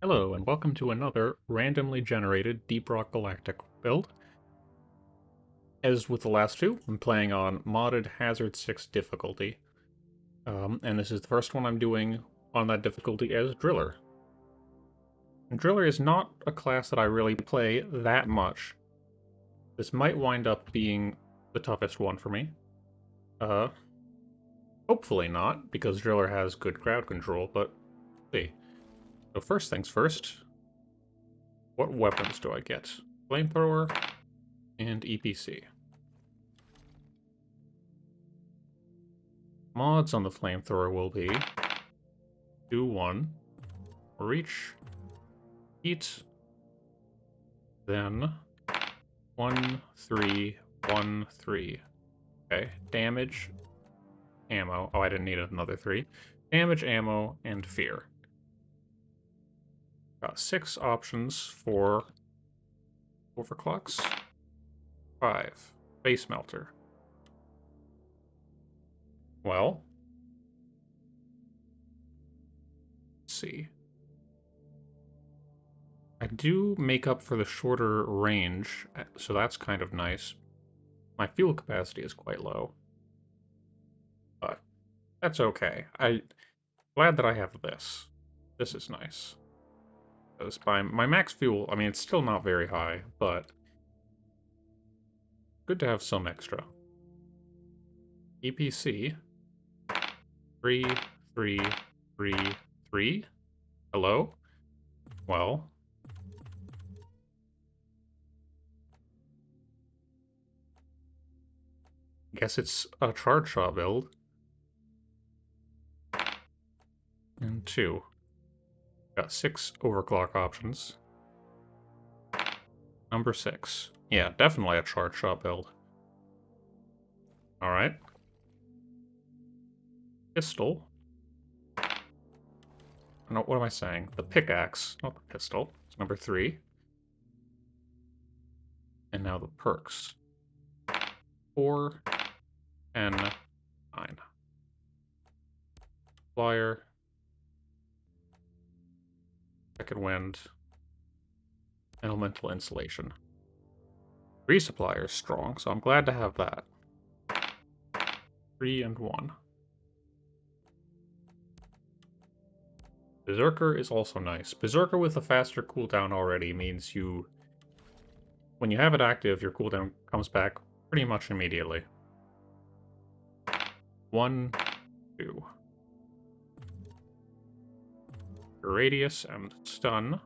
Hello, and welcome to another randomly generated Deep Rock Galactic build. As with the last two, I'm playing on modded Hazard 6 difficulty. And this is the first one I'm doing on that difficulty as Driller. And Driller is not a class that I really play that much. This might wind up being the toughest one for me. Hopefully not, because Driller has good crowd control, but see. So first things first, what weapons do I get? Flamethrower and EPC. Mods on the flamethrower will be 2-1, reach, heat, then 1-3-1-3. Okay, damage, ammo. Oh, I didn't need another 3. Damage, ammo, and fear. Got 6 options for overclocks. 5. Base melter. Well, let's see. I do make up for the shorter range, so that's kind of nice. My fuel capacity is quite low, but that's okay. I'm glad that I have this. This is nice. Because my max fuel, I mean, it's still not very high, but good to have some extra. EPC. 3, 3, 3, 3. Hello? Well. Guess it's a charge shot build. And 2. Got 6 overclock options. Number 6. Yeah, definitely a charge shot build. Alright. Pistol. No, what am I saying? The pickaxe, not the pistol. It's number 3. And now the perks. 4, 10, 9. Flyer. Second wind. Elemental insulation. Resupply is strong, so I'm glad to have that. 3 and 1. Berserker is also nice. Berserker with a faster cooldown already means when you have it active, your cooldown comes back pretty much immediately. 1, 2. Radius and stun.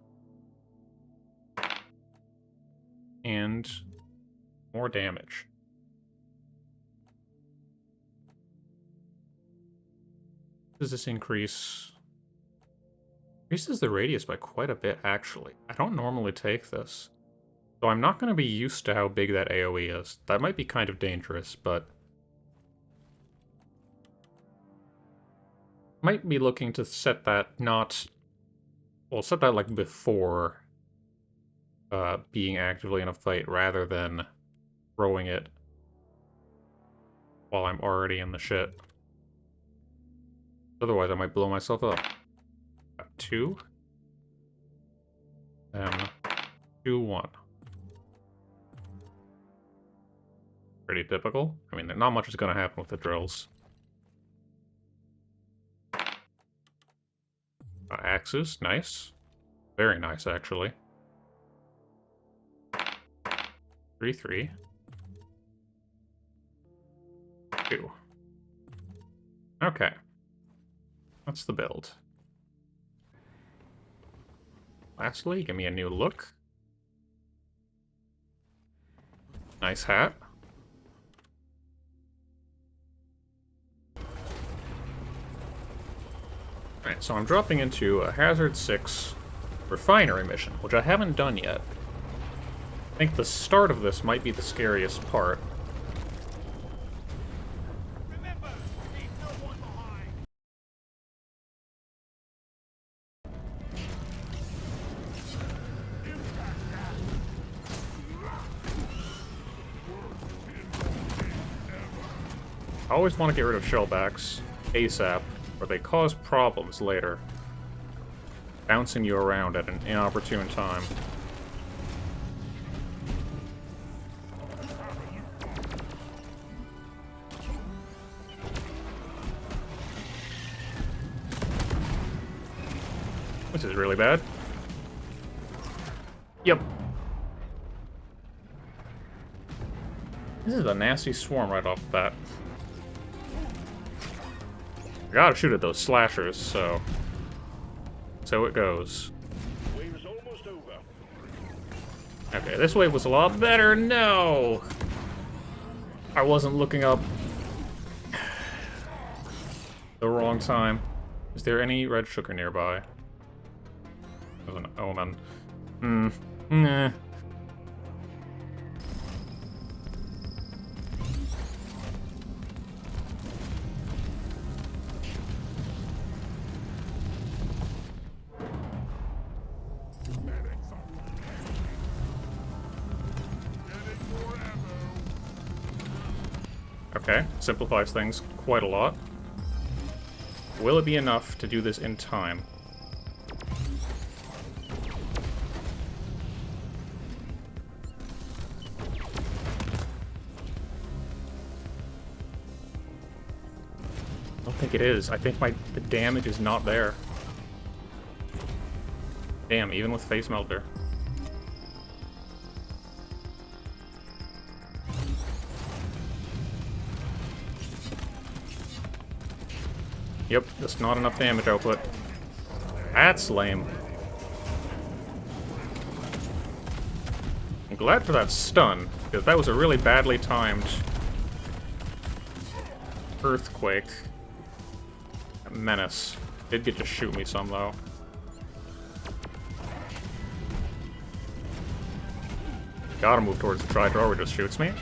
And more damage. Does this increase? Increases the radius by quite a bit, actually. I don't normally take this. So I'm not going to be used to how big that AoE is. That might be kind of dangerous, but might be looking to set that set that like before being actively in a fight rather than throwing it while I'm already in the shit. Otherwise, I might blow myself up. 2. Then 2, 1. Pretty typical. I mean, not much is going to happen with the drills. Axes, nice. Very nice, actually. 3, 3. 2. Okay. That's the build. Lastly, give me a new look. Nice hat. Alright, so I'm dropping into a Hazard 6 refinery mission, which I haven't done yet. I think the start of this might be the scariest part. I always want to get rid of shellbacks ASAP, or they cause problems later. bouncing you around at an inopportune time. This is really bad. Yep. This is a nasty swarm right off the bat. I gotta shoot at those slashers, so it goes. Wave is almost over. Okay, this wave was a lot better. No! I wasn't looking up the wrong time. Is there any red sugar nearby? There's an omen. Nah. Okay, simplifies things quite a lot. Will it be enough to do this in time? I don't think it is. I think the damage is not there. Damn, even with Face Melter. Yep, just not enough damage output. That's lame. I'm glad for that stun, because that was a really badly timed earthquake. Menace. Did get to shoot me some, though. Gotta move towards the tri-drawer where it just shoots me.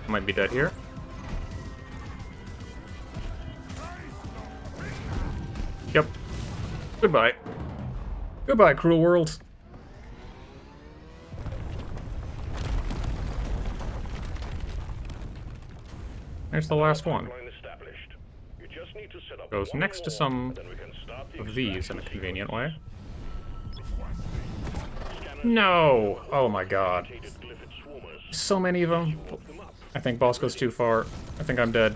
Might be dead here. Yep. Goodbye. Goodbye, cruel world. There's the last one. Goes next to some of these in a convenient way. No! Oh my god. So many of them. I think boss goes too far. I think I'm dead.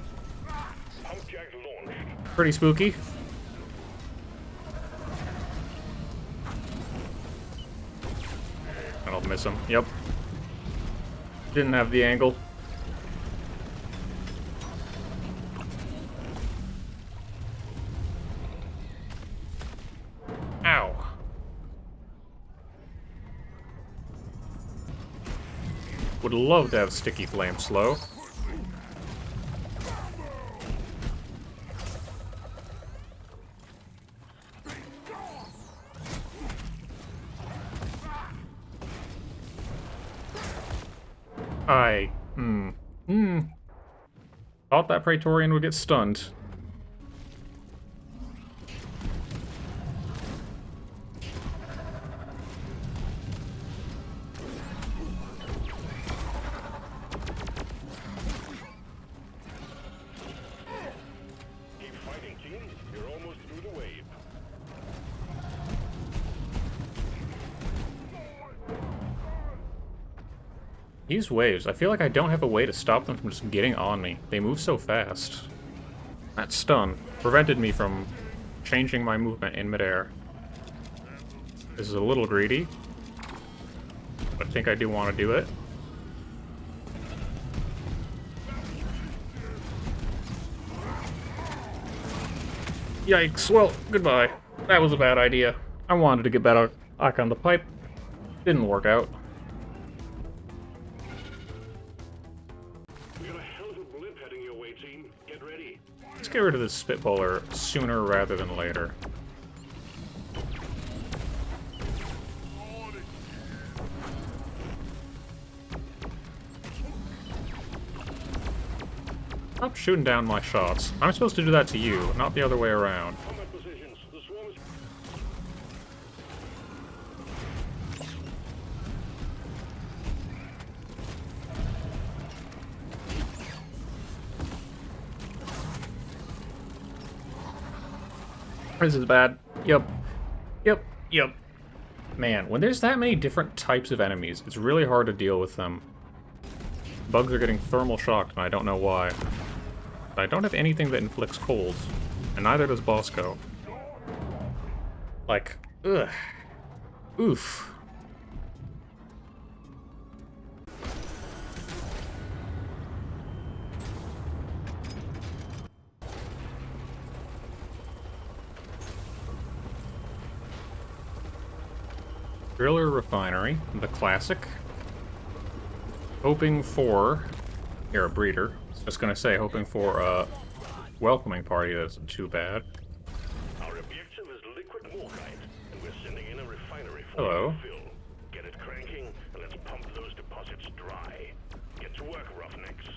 Pretty spooky. I'll miss him. Yep. Didn't have the angle. Ow. Would love to have Sticky Flame slow. Thought that Praetorian would get stunned. Keep fighting, team. You're almost through the wave. These waves, I feel like I don't have a way to stop them from just getting on me. They move so fast. That stun prevented me from changing my movement in midair. This is a little greedy, but I think I do want to do it. Yikes, well, goodbye. That was a bad idea. I wanted to get back on the pipe. Didn't work out. Let's get rid of this Spitballer sooner rather than later. Stop shooting down my shots. I'm supposed to do that to you, not the other way around. This is bad. Yep. Yep. Man, when there's that many different types of enemies, it's really hard to deal with them. Bugs are getting thermal shocked, and I don't know why. But I don't have anything that inflicts colds, and neither does Bosco. Like, ugh. Oof. Driller Refinery, the classic. Hoping for... You're a breeder. I was just gonna say, hoping for a welcoming party that isn't too bad. Our objective is liquid morkite, and we're sending in a refinery for Hello. you to fill. Get it cranking, and let's pump those deposits dry. Get to work, roughnecks.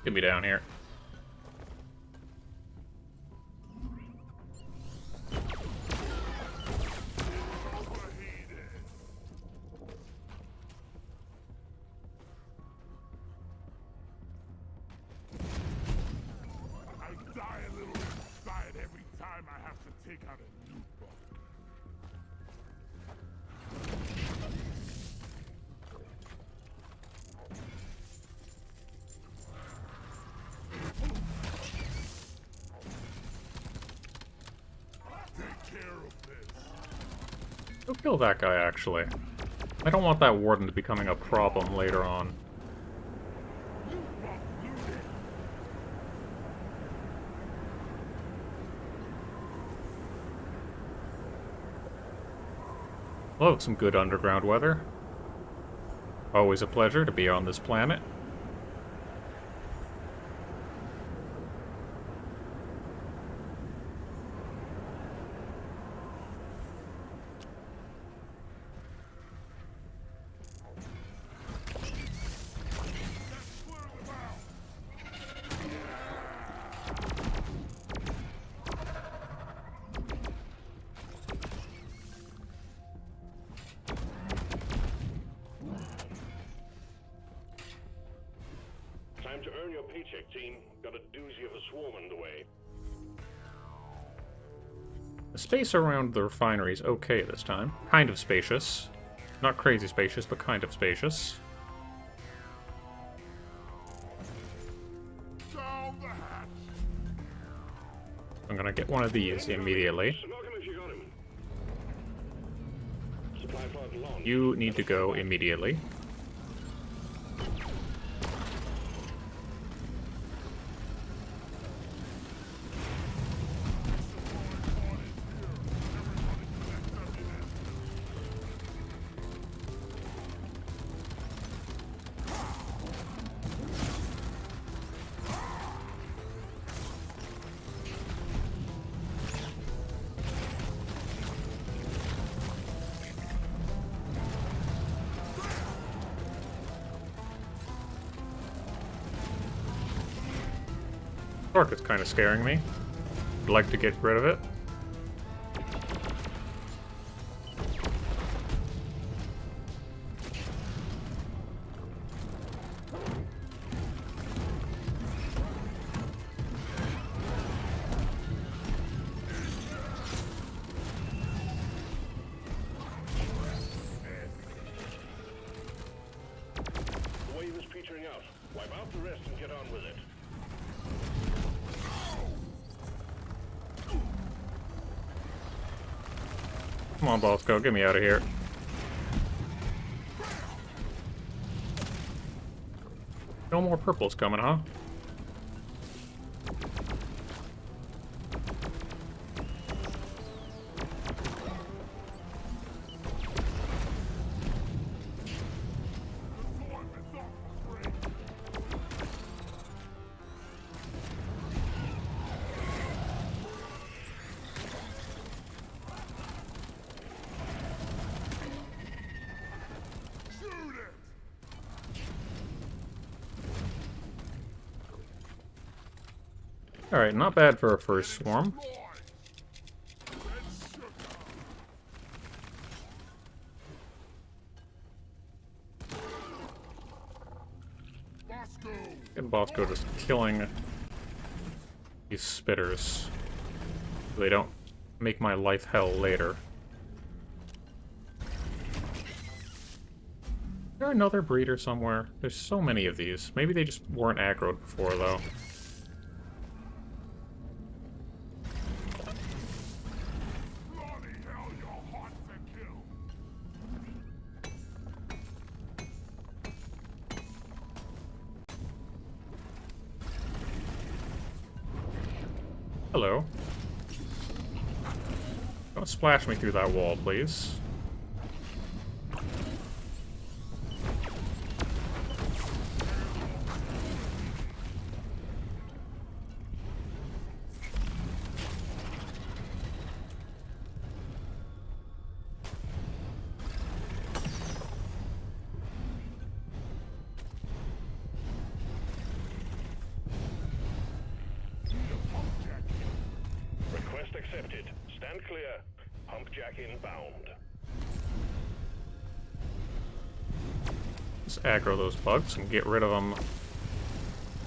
Get me down here. I die a little inside every time I have to take out a new bug. Take care of this. Go kill that guy, actually. I don't want that warden to be becoming a problem later on. Love some good underground weather. Always a pleasure to be on this planet. Time to earn your paycheck, team. Got a doozy of a swarm underway. The space around the refinery is okay this time. Kind of spacious. Not crazy spacious, but kind of spacious. Down the hatch. I'm gonna get one of these immediately. Smoke him if you got him. Supply pod launched. You need to go immediately. Spark is kind of scaring me. I'd like to get rid of it. The wave is petering out. Wipe out the rest and get on with it. Come on, Bosco, get me out of here. No more purples coming, huh? Alright, not bad for a first swarm. Get Bosco just killing these spitters so they don't make my life hell later. Is there another breeder somewhere? There's so many of these. Maybe they just weren't aggroed before, though. Hello. Don't splash me through that wall, please. Request accepted. Stand clear. Pump jack inbound. Let's aggro those bugs and get rid of them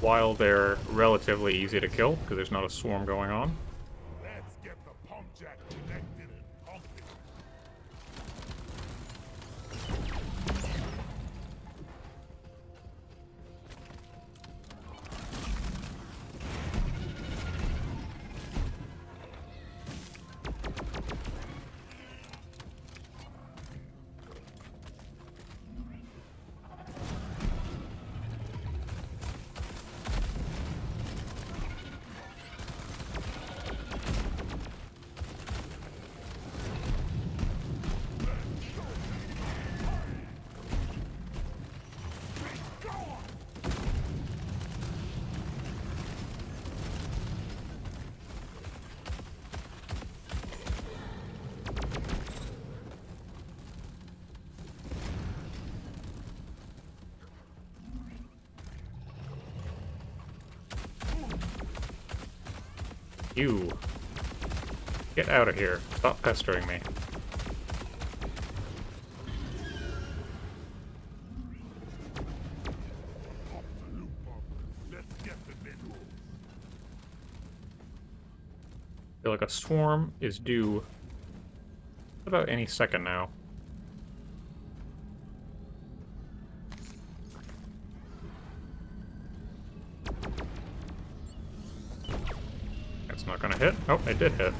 while they're relatively easy to kill, because there's not a swarm going on. Let's get the pump jack connected and pumping. You. Get out of here. Stop pestering me. Let's get the minerals. I feel like a swarm is due about any second now. That's not gonna hit. Oh, it did hit.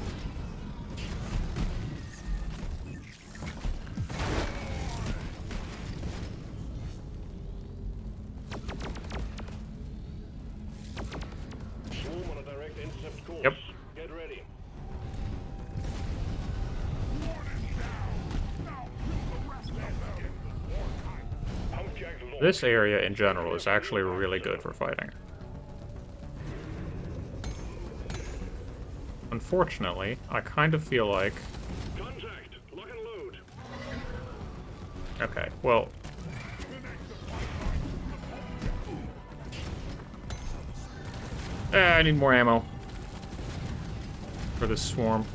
Swarm on a direct intercept course. Yep. Get ready. Pump jack launched. This area in general is actually really good for fighting. Unfortunately, I kind of feel like... Contact. Lock and load. Okay, well... I need more ammo for this swarm.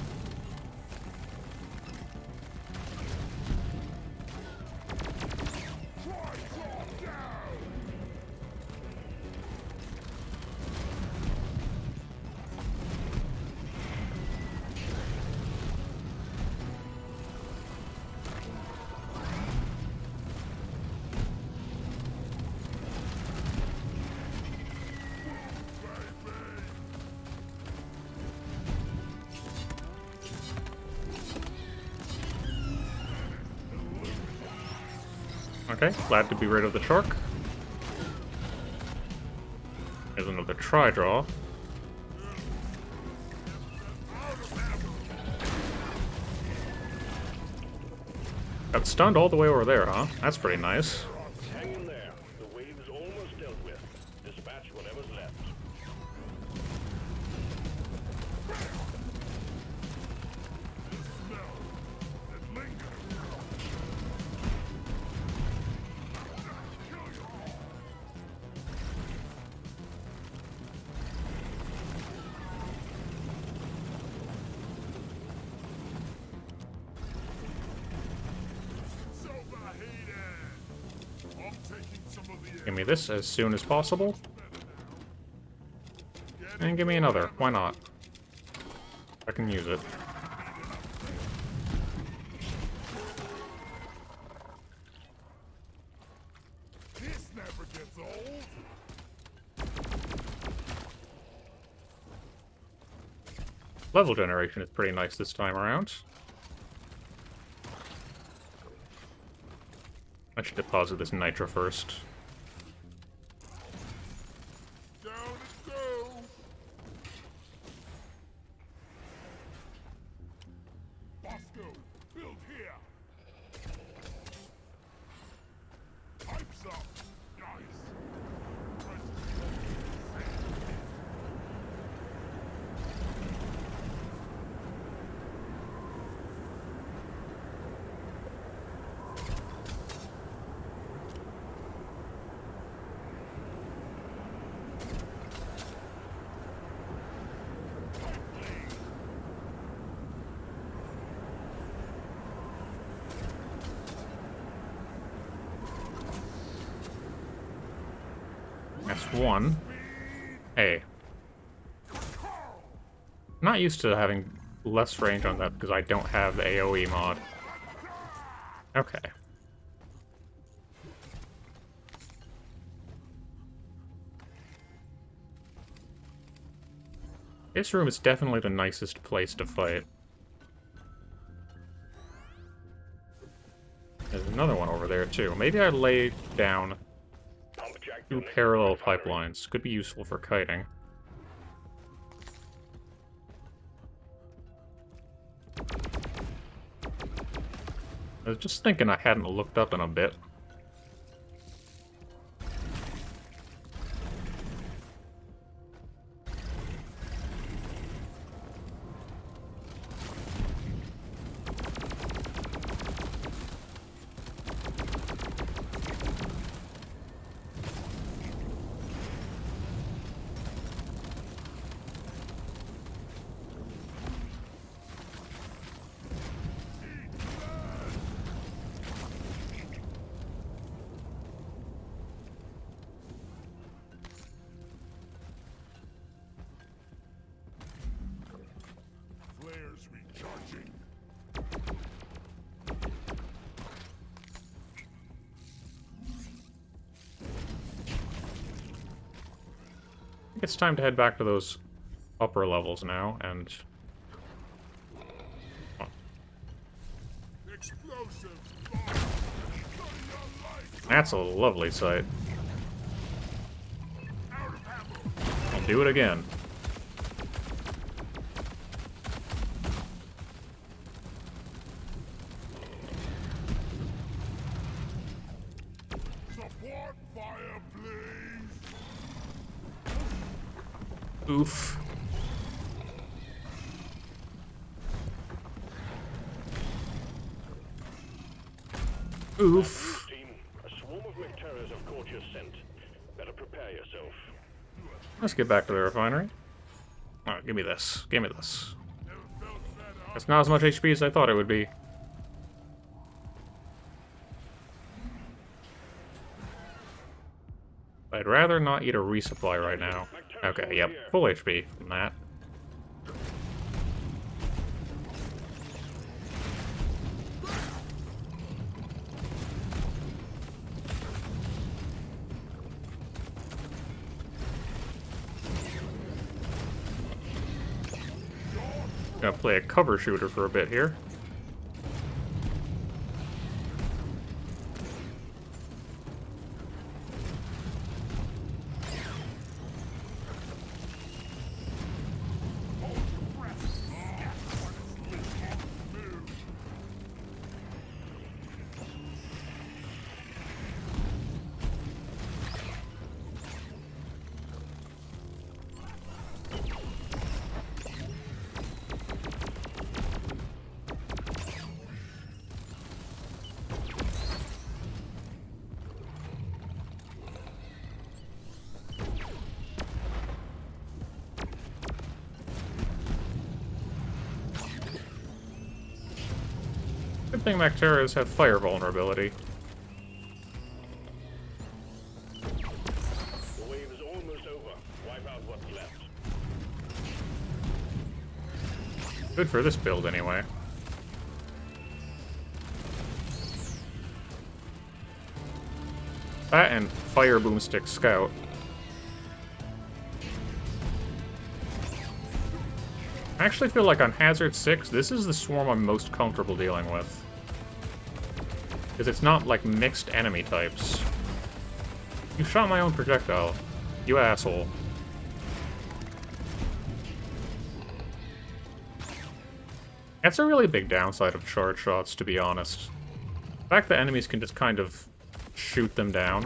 Okay, glad to be rid of the shark. There's another tri-draw. Got stunned all the way over there, huh? That's pretty nice. Hang in there. The wave is almost dealt with. Dispatch whatever's left. Give me this as soon as possible. And give me another. Why not? I can use it. This never gets old. Level generation is pretty nice this time around. I should deposit this nitro first. Down it go. Bosco, build here. Pipes up. Nice. That's one. Hey. Not used to having less range on that because I don't have the AoE mod. Okay. This room is definitely the nicest place to fight. There's another one over there too. Maybe I lay down Pump jack 2 unit parallel firing. pipelines. Could be useful for kiting. I was just thinking I hadn't looked up in a bit. Flares recharging. I think it's time to head back to those upper levels now, and... Explosives. Cutting your life. that's a lovely sight. Out of ammo. I'll do it again. Support fire, please. Oof. Oof. Team, a swarm of McTerrors have caught your scent. Better prepare yourself. Let's get back to the refinery. Alright, give me this. Give me this. Never felt better. It's not as much HP as I thought it would be. I'd rather not eat a resupply right now. Okay, yep, full HP from that. Gonna play a cover shooter for a bit here. Good thing Macteras have fire vulnerability. Good for this build, anyway. That and Fire Boomstick Scout. I actually feel like on Hazard 6, this is the swarm I'm most comfortable dealing with. Because it's not, like, mixed enemy types. You shot my own projectile. You asshole. That's a really big downside of charge shots, to be honest. The fact that enemies can just kind of shoot them down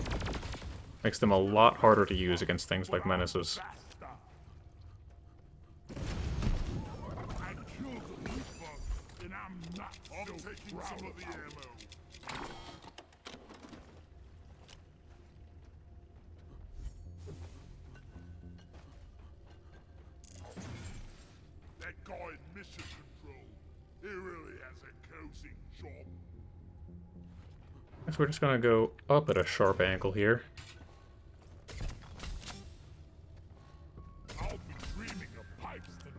makes them a lot harder to use against things like menaces. I killed the loot bug, and I'm not still taking some of the ammo. That guy in mission control, he really has a cozy job. Guess we're just gonna go up at a sharp angle here. I'll be dreaming of pipes tonight.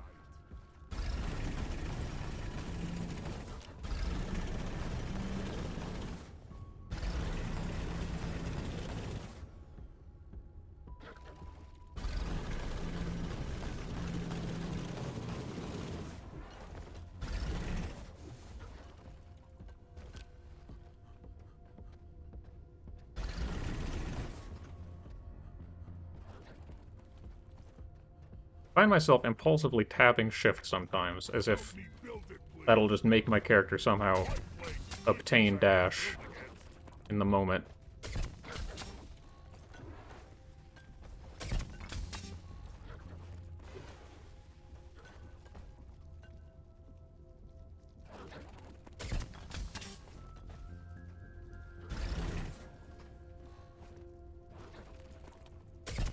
I find myself impulsively tapping shift sometimes, as if that'll just make my character somehow obtain dash in the moment.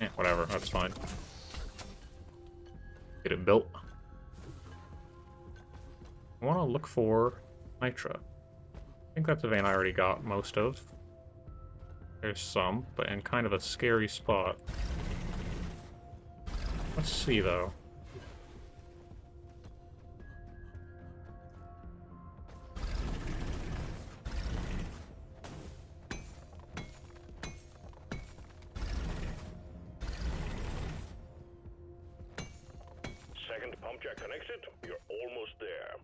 Eh, whatever, that's fine. Get it built. I want to look for Nitra. I think that's a vein I already got most of. There's some, but in kind of a scary spot. Let's see, though. Second pump jack connected. You're almost there.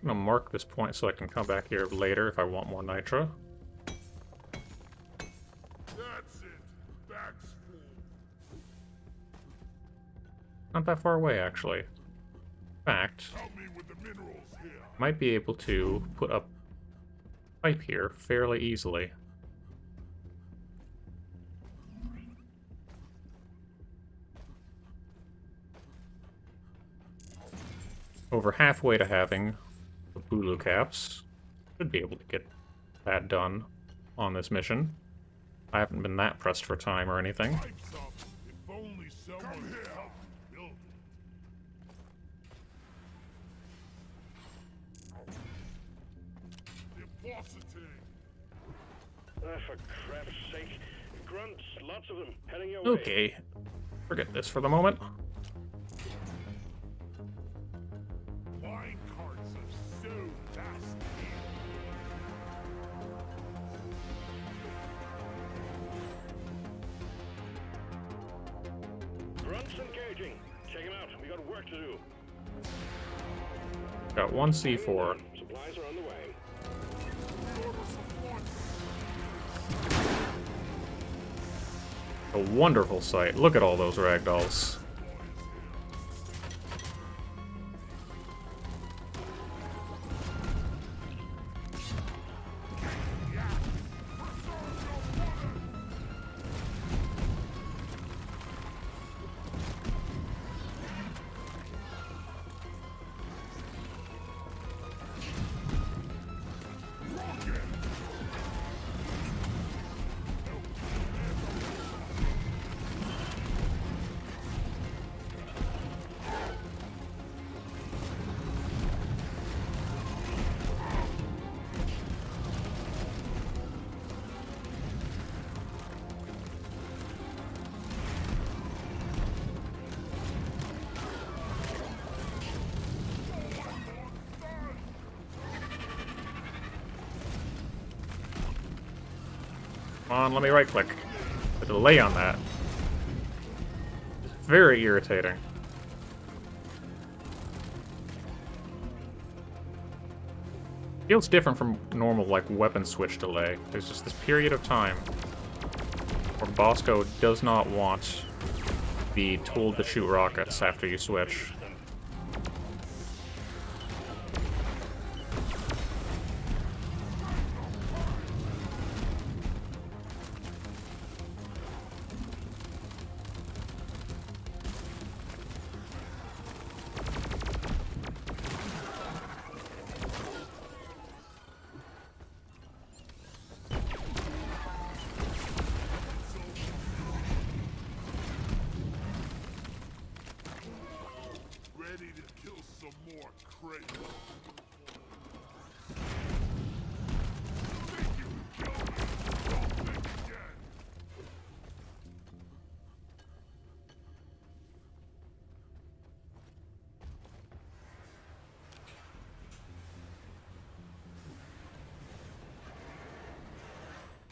I'm gonna mark this point so I can come back here later if I want more Nitra. That's it. Bag's full. Not that far away, actually. In fact, Help me with the minerals here. might be able to put up pipe here fairly easily. Over halfway to having the Bulu caps. Should be able to get that done on this mission. I haven't been that pressed for time or anything. Pipes up. If only someone could help me build it. Depositing. For crap's sake. Grunts, lots of them. Heading your way. Okay. Forget this for the moment. Mine carts are so fast. Grunts engaging. Check him out. We got work to do. Got one C4. Supplies are on the way. A wonderful sight. Look at all those ragdolls. on, let me right-click. The delay on that is very irritating. Feels different from normal, like, weapon switch delay. There's just this period of time where Bosco does not want to be told to shoot rockets after you switch. Ready to kill some more crates. Think you can kill me? Don't think again.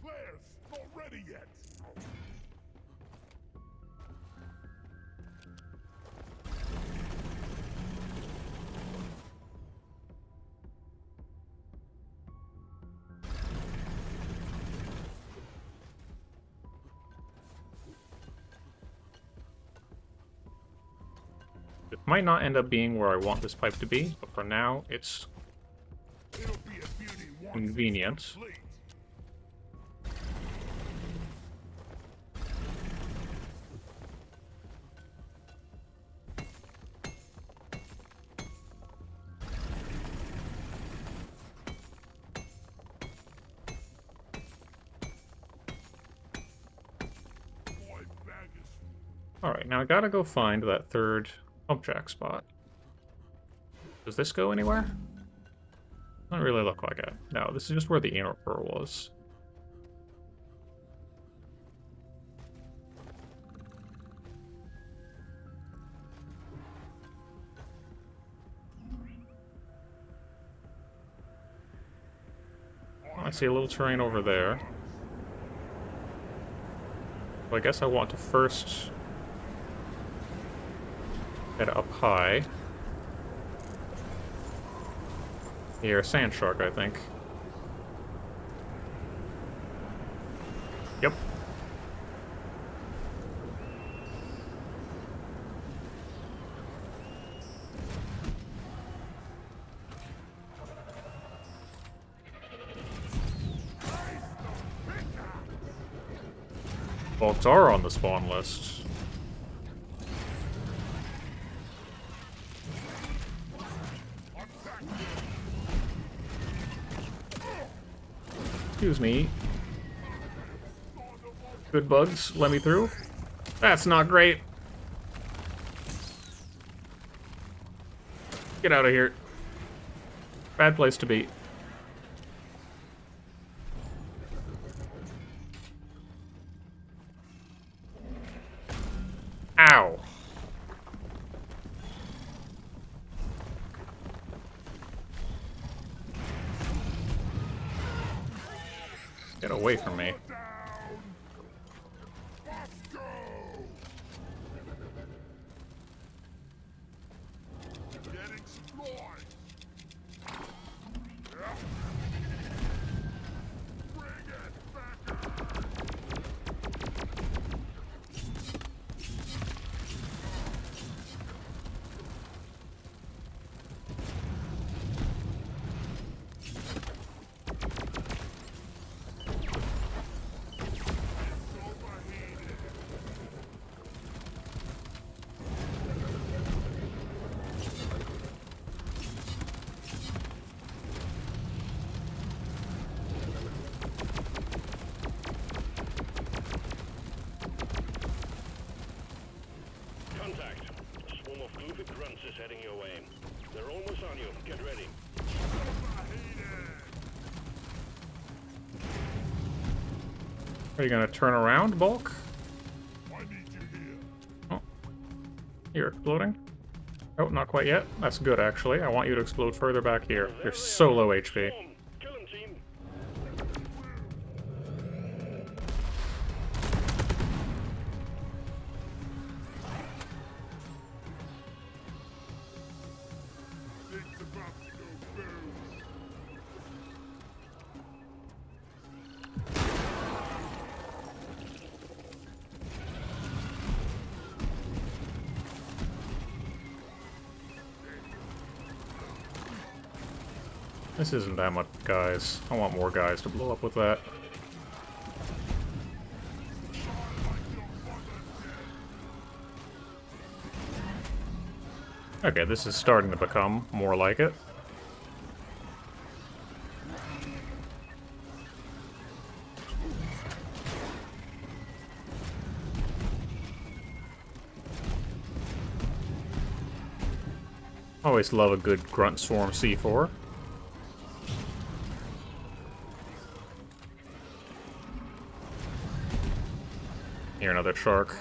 Players, not ready yet. It might not end up being where I want this pipe to be, but for now, it's It'll be a beauty once convenient. it's complete. My bag is Alright, now I gotta go find that third pump jack spot. Does this go anywhere? Doesn't really look like it. No, this is just where the inner pearl was. I see a little terrain over there. Well, I guess I want to first head up high. Here, sand shark, I think. Yep. Bolts are on the spawn list. Excuse me. Good bugs, let me through. That's not great. Get out of here. Bad place to be. Ow. Get away from me. down. Let's go. Getting sploit. Yeah. Bring it back. Contact. A swarm of goofy grunts is heading your way. They're almost on you. Get ready. Are you gonna turn around, Bulk? I need you here. Oh. You're exploding? Oh, not quite yet. That's good, actually. I want you to explode further back here. You're so low HP. Kill him, team. This isn't that much guys. I want more guys to blow up with that. Okay, this is starting to become more like it. Always love a good Grunt Swarm C4. Here, another shark.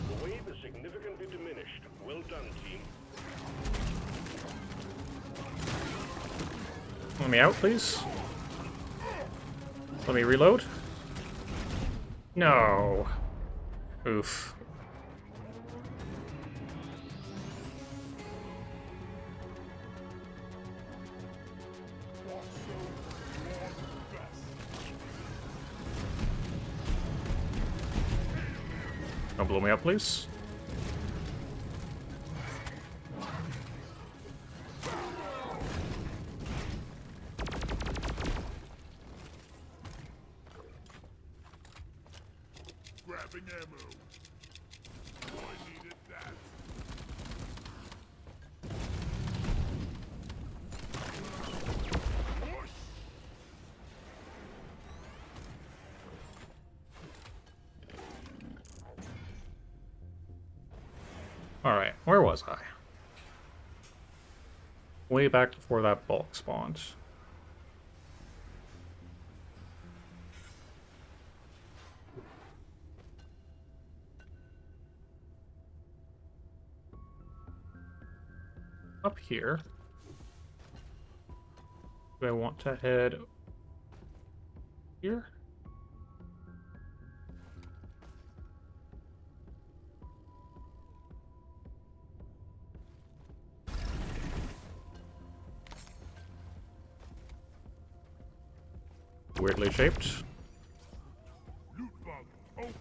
The wave is significantly diminished. Well done, team. Let me out, please. Let me reload. No. Oof. Don't blow me up, please. Grabbing ammo. I needed that. Push! Alright, where was I? Way back before that bulk spawned. Up here. Do I want to head here? Weirdly shaped. Loot bug, open!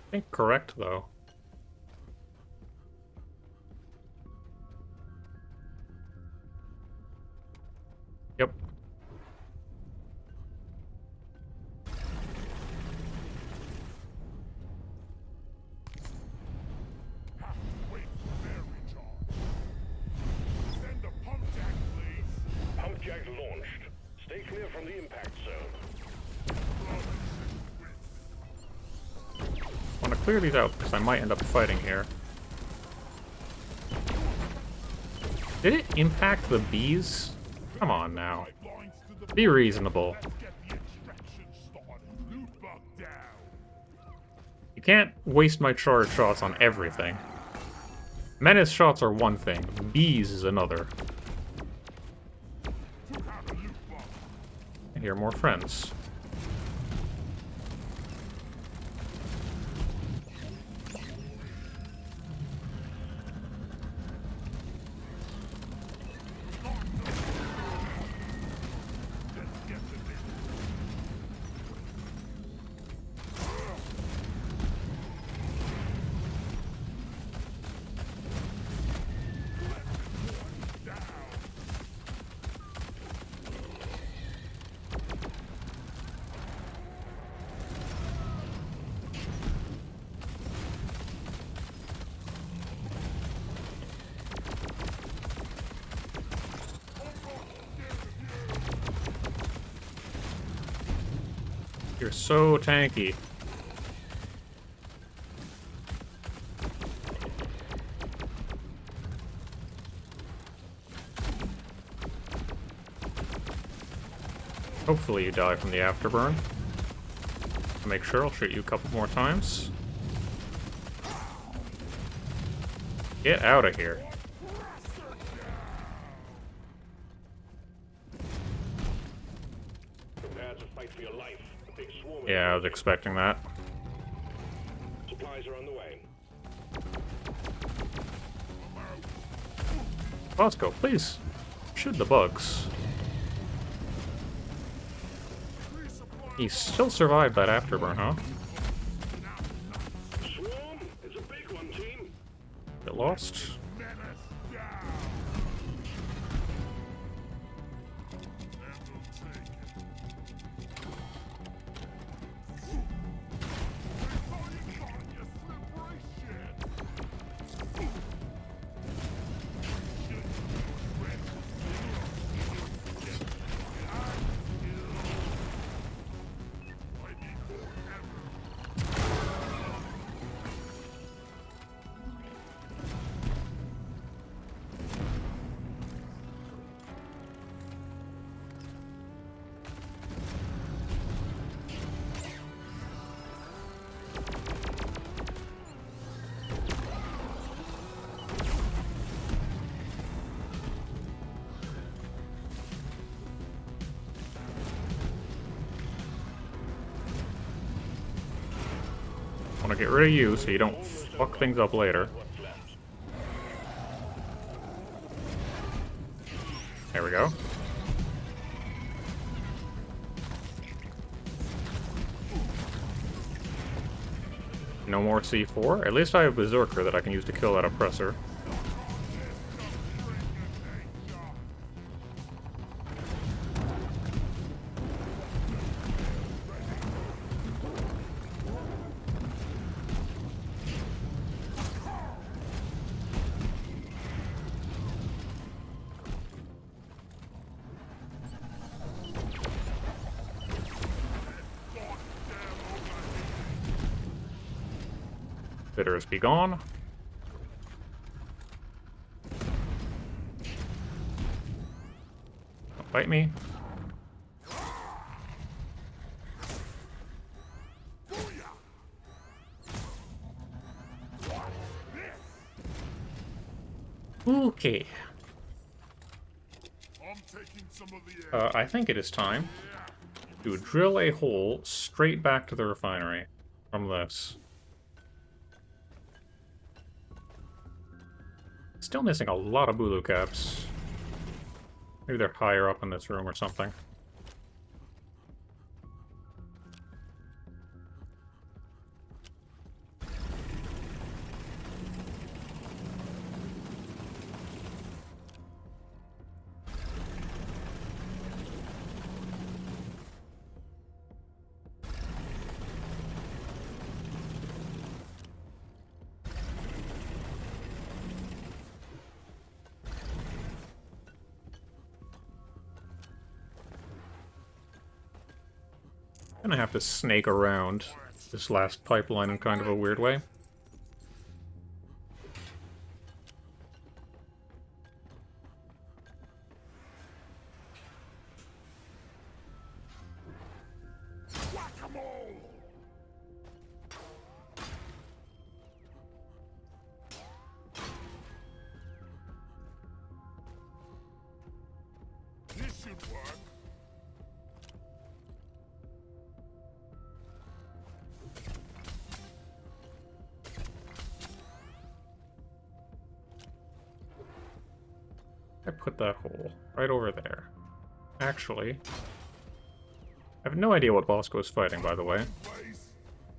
I think correct, though. Yep. Have to wait for their recharge. Send a pump jack, please. Pump jack launched. Stay clear from the impact zone. I want to clear these out because I might end up fighting here. Did it impact the bees? Come on now. Pipelines to the Be reasonable. Let's get the extraction started. Loot bug down. You can't waste my charge shots on everything. Menace shots are one thing, bees is another. Took out a loot bug. I hear more friends. Let's get the thing. Down. You're so tanky. Hopefully you die from the afterburn. To make sure, I'll shoot you a couple more times. Get out of here. Prepare to fight for your life. Big swarm. Yeah, I was expecting that. Supplies are on the way. Bosco, please shoot the bugs. He still survived that afterburn, huh? Swarm is a big one, team. Get lost. Menace down. And we'll take it. Before you caught your slippery shit. I want to get rid of you so you don't fuck things up later. There we go. No more C4. At least I have Berserker that I can use to kill that oppressor. Bitters be gone. Don't bite me. Okay. I'm taking some of the air. I think it is time to drill a hole straight back to the refinery from this. Still missing a lot of Bulu caps. Maybe they're higher up in this room or something. Gonna have to snake around this last pipeline in kind of a weird way. Whack-a-mole! This should work. I put that hole right over there. Actually, I have no idea what Bosco is fighting, by the way. Face.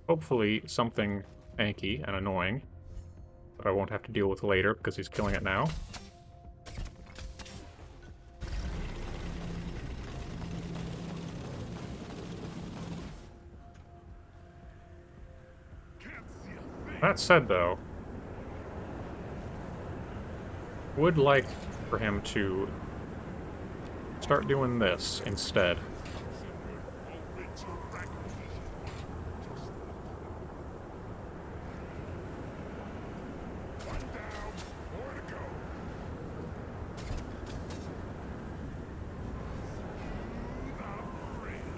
Hopefully something tanky and annoying that I won't have to deal with later because he's killing it now. Can't see a thing. That said, though, would like for him to start doing this instead. Won't reach your recognition. One down, more to go. Smooth operator.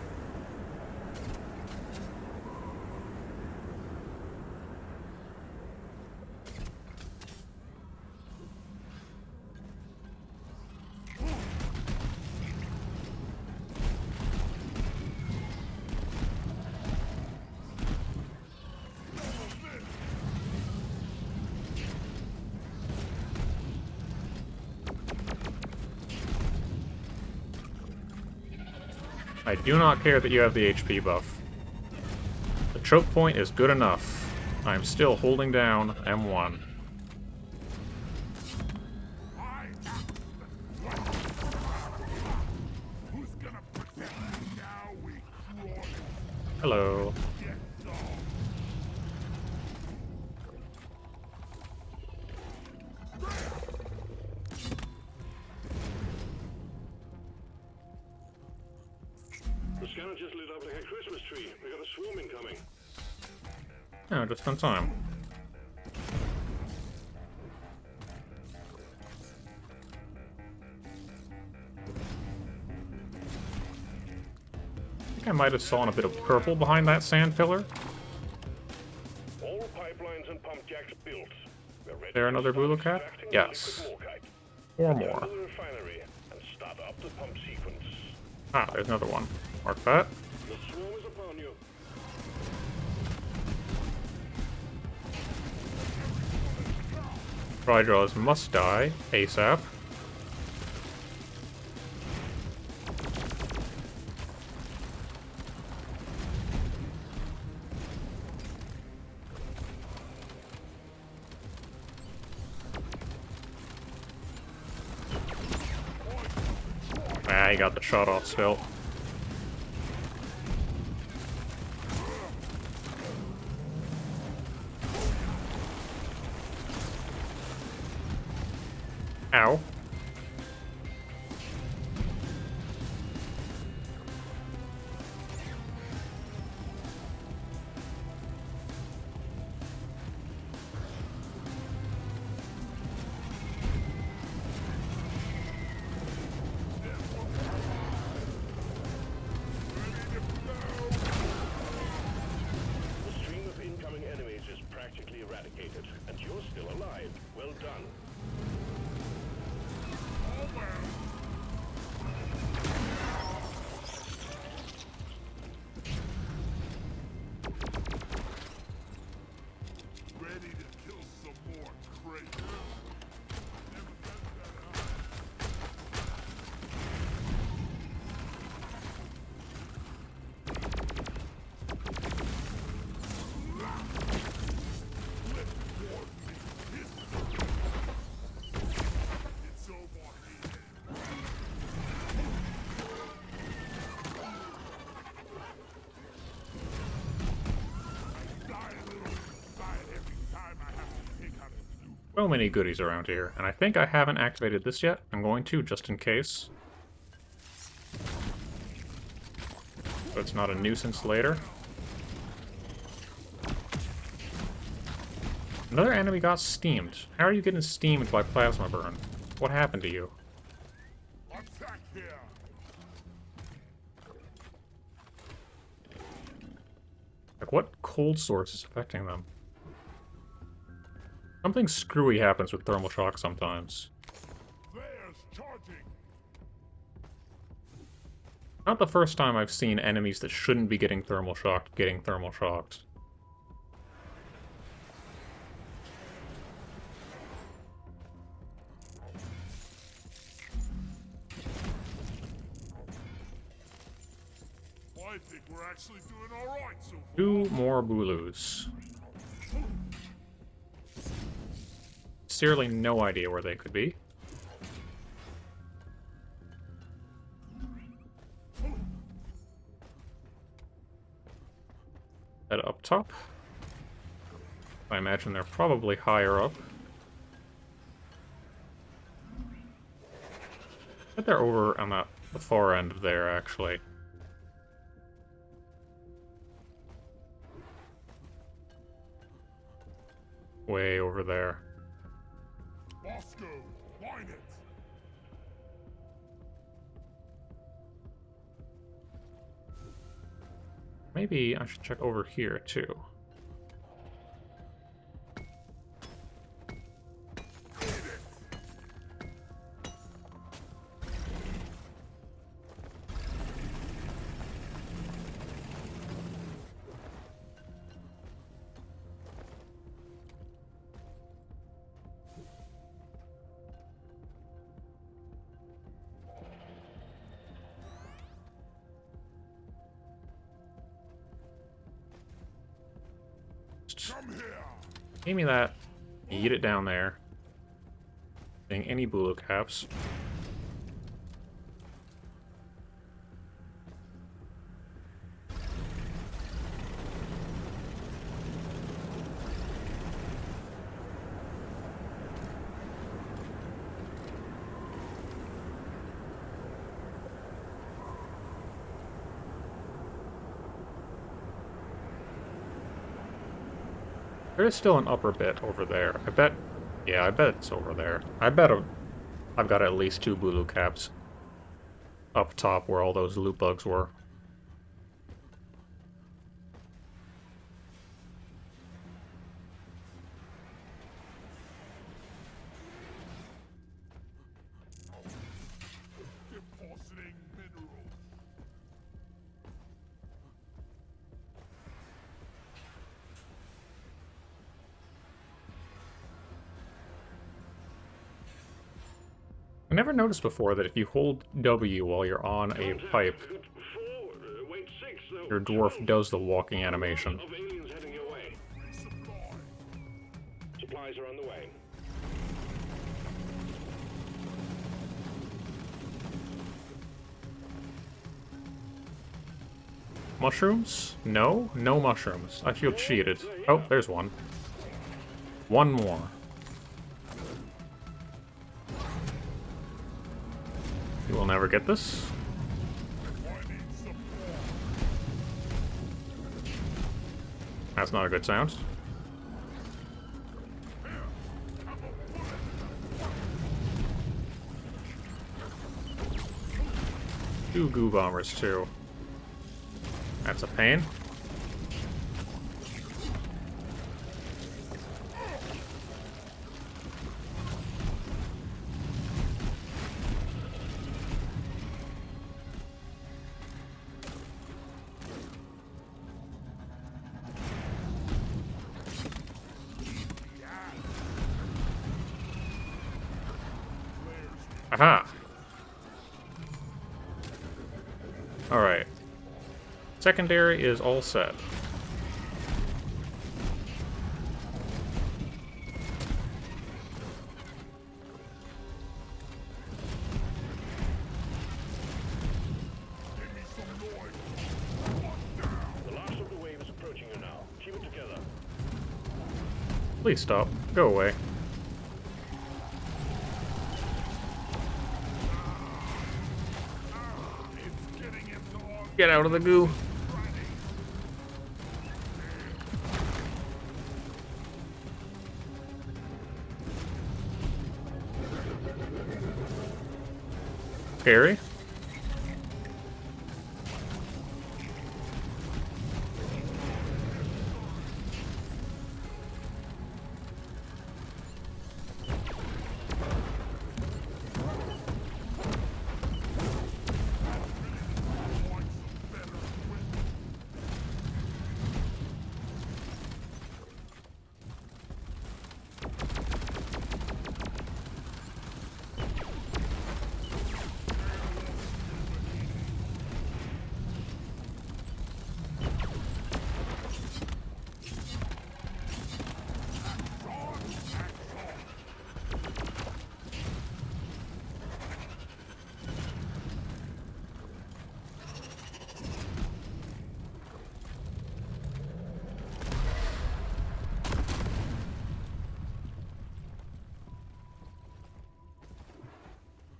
I do not care that you have the HP buff. The choke point is good enough. I am still holding down M1. Who's gonna protect me now, we crawl? Hello. Yes, sir. The scanner just lit up like a Christmas tree. We got a swarm incoming. Oh, just in time. I think I might have saw a bit of purple behind that sand pillar. All pipelines and pump jacks built. We're ready There to another start Bulu cat? extracting Yes. the liquid morkite. Or Go more. to the refinery and start up the pump sequence. Ah, there's another one. Mark that. The swarm is upon you. Hydras must die ASAP. Ah, he got the shot off still. Ow. The stream of incoming enemies is practically eradicated, and you're still alive. Well done. Ready to kill some more crates. Never done that, It's over here. Die a little inside every time I have to take out a loop. So many goodies around here, and I think I haven't activated this yet. I'm going to, just in case. So it's not a nuisance later. Another enemy got steamed. How are you getting steamed by plasma burn? What happened to you? Attack here. Like, what cold source is affecting them? Something screwy happens with thermal shock sometimes. Flares charging. Not the first time I've seen enemies that shouldn't be getting thermal shocked getting thermal shocked. I think we're actually doing all right so far. 2 more Bulus. Sincerely no idea where they could be. Head up top. I imagine they're probably higher up. But they're over on the far end there, actually. Way over there. Bosco, line it. Maybe I should check over here, too. Just give me that. Eat it down there. Getting any Bulu caps. There is still an upper bit over there. I bet... Yeah, I bet it's over there. I bet I've got at least 2 Bulu caps up top where all those loot bugs were. Depositing minerals. I never noticed before that if you hold W while you're on a pipe, Wait, 6, though. your dwarf does the walking animation. Of aliens heading your way. Resupply. Supplies are on the way. Mushrooms? No? No mushrooms. I feel cheated. Oh, there's one. One more. You will never get this. I need support. That's not a good sound. Two goo bombers, too. That's a pain. Aha! Alright. Secondary is all set. Give me some noise. The last of the wave is approaching you now. Keep it together. Please stop. Go away. It's getting into our Get out of the goo. Scary.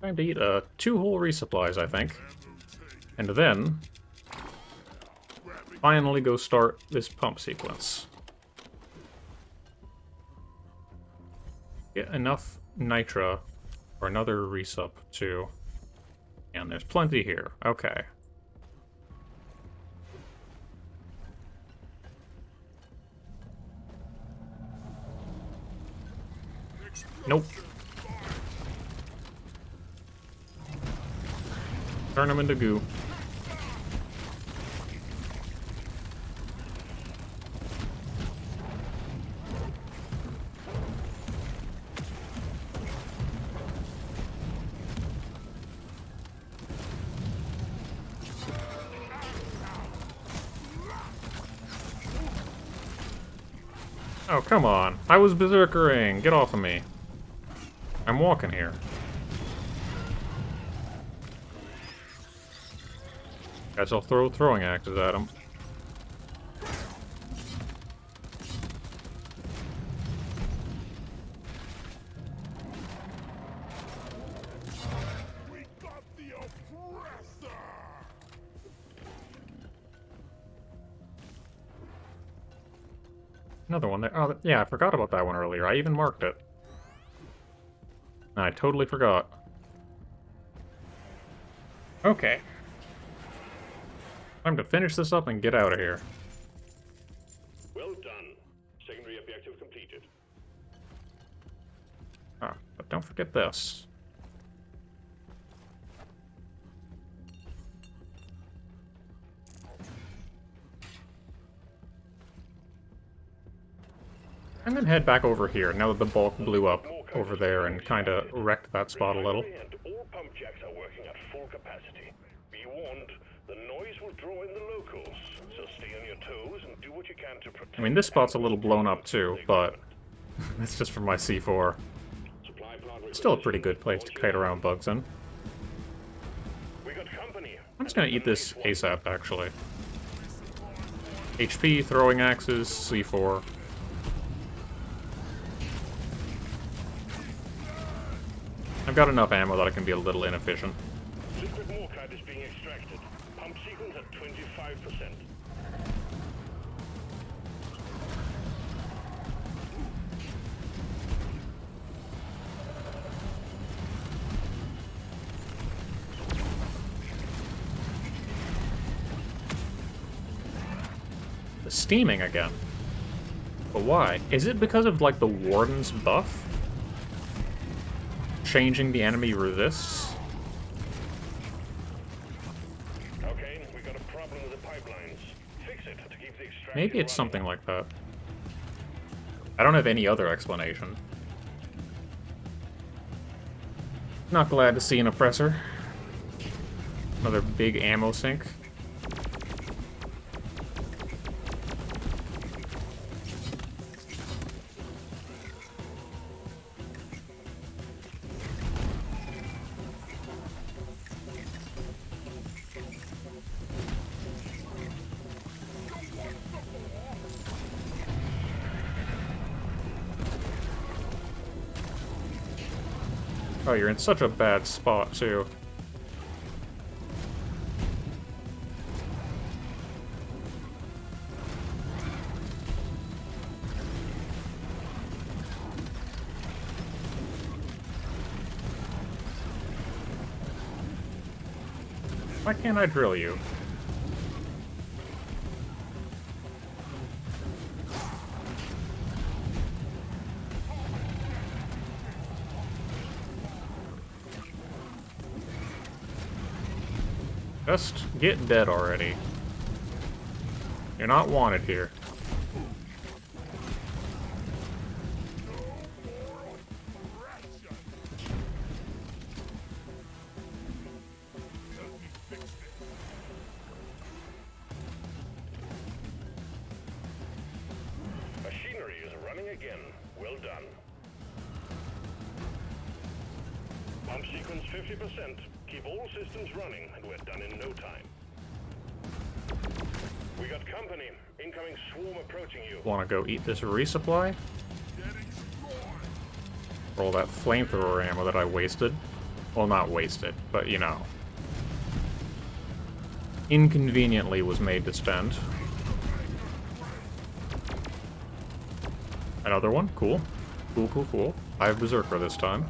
Time to eat 2 whole resupplies, I think. And then finally go start this pump sequence. Get enough nitra for another resup too. And there's plenty here. Okay. Nope. Turn them into goo. Oh, come on. I was berserkering. Get off of me. I'm walking here. Guess I'll throw throwing axes at him. We got the oppressor! Another one there. Oh, yeah, I forgot about that one earlier. I even marked it. I totally forgot. Okay. Time to finish this up and get out of here. Well done. Secondary objective completed. Ah, but don't forget this. I'm gonna head back over here now that the bulk blew up over there and kinda wrecked that spot a little. And all pump jacks are working at full capacity. Be warned, the noise will draw in the locals, so stay on your toes and do what you can to protect. I mean, this spot's a little blown up too, but that's just from my C4. Supply plant Still a pretty good place to kite around bugs in. We got company. I'm just gonna eat this ASAP, actually. HP, throwing axes, C4. I've got enough ammo that I can be a little inefficient. Liquid morkite is being extracted. Pump sequence at 25%. The steaming again. But why? Is it because of, like, the Warden's buff? Changing the enemy resists? Okay, we got a problem with the pipelines. Fix it to keep the extraction Maybe it's running. something like that. I don't have any other explanation. Not glad to see an oppressor. Another big ammo sink. Oh, you're in such a bad spot, too. Why can't I drill you? Just get dead already. You're not wanted here. Machinery is running again. Well done. Pump sequence 50%. Keep all systems running, and we're done in no time. We got company. Incoming swarm approaching you. Wanna go eat this resupply? For all that flamethrower ammo that I wasted. Well, not wasted, but you know. Inconveniently was made to spend. Another one? Cool. Cool, cool, cool. I have Berserker this time.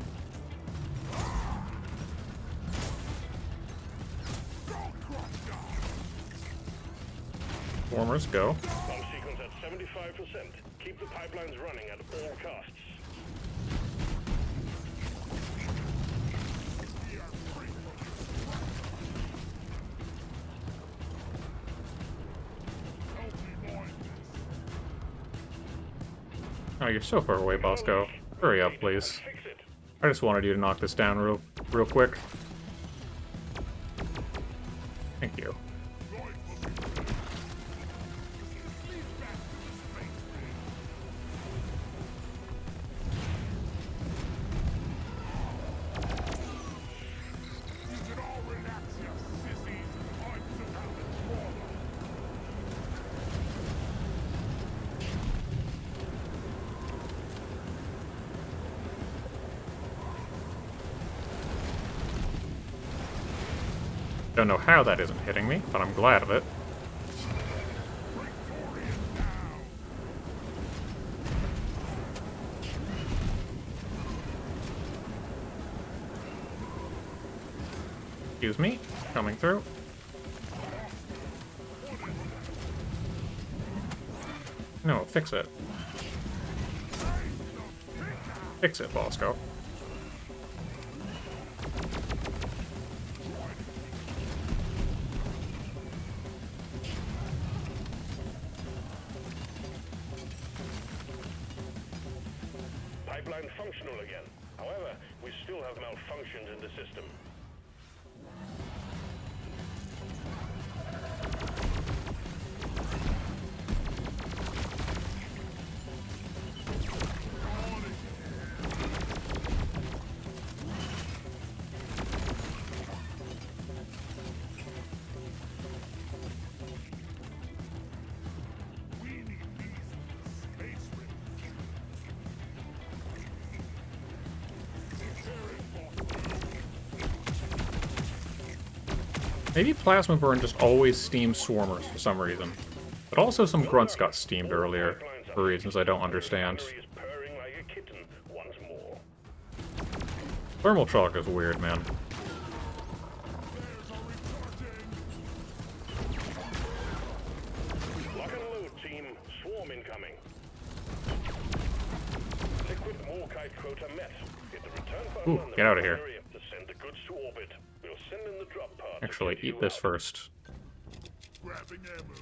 Warmers, go. Pump sequence at 75%. Keep the pipelines running at all costs. Oh, you're so far away, Bosco. Hurry up, please. Fix it. I just wanted you to knock this down real quick. Thank you. Don't know how that isn't hitting me, but I'm glad of it. Excuse me, coming through. No, fix it. Fix it, Bosco. Pipeline functional again. However, we still have malfunctions in the system. We need these space rigs. Maybe Plasma Burn just always steams Swarmers for some reason. But also some Grunts got steamed earlier, for reasons I don't understand. Battery is purring like a kitten once more. Thermal Shock is weird, man. Lock and load, team. Swarm incoming. Liquid Morkite quota met. Hit the return button Ooh, on the get out of here. area to send the goods to orbit. We'll send in the drop pod. to Actually, get you eat this out. first. Grabbing ammo.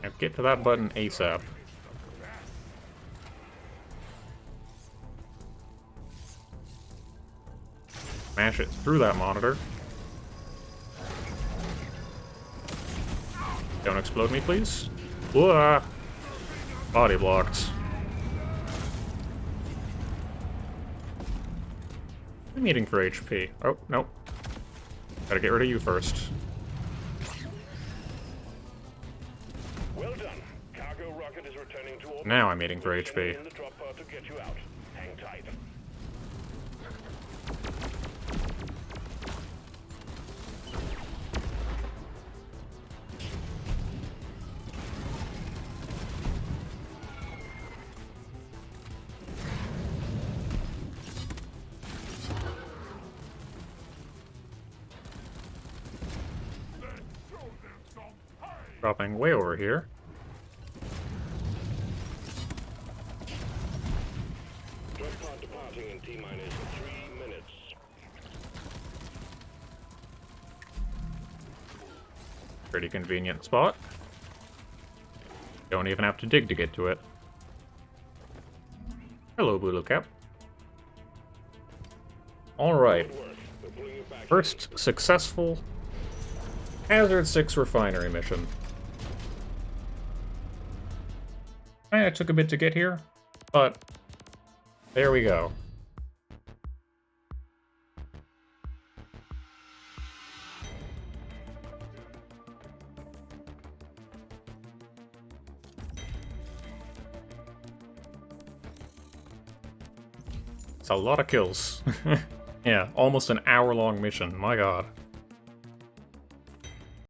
Now get to that button ASAP. Smash it through that monitor. Don't explode me, please. Whoa! Body blocked. I'm eating for HP. Oh, nope. Gotta get rid of you first. Well done. Cargo rocket is returning to orbit. Now I'm eating for We'll send HP. in the drop pod to get you out. Hang tight. Let's show them some pain. Dropping way over here. Drop pod departing in T-minus 3 minutes. Pretty convenient spot. Don't even have to dig to get to it. Hello, Bulu Cap. Alright, Good work. We're pulling you back first successful Hazard 6 refinery mission. It took a bit to get here, but there we go. It's a lot of kills. Yeah, almost an hour-long mission, my god.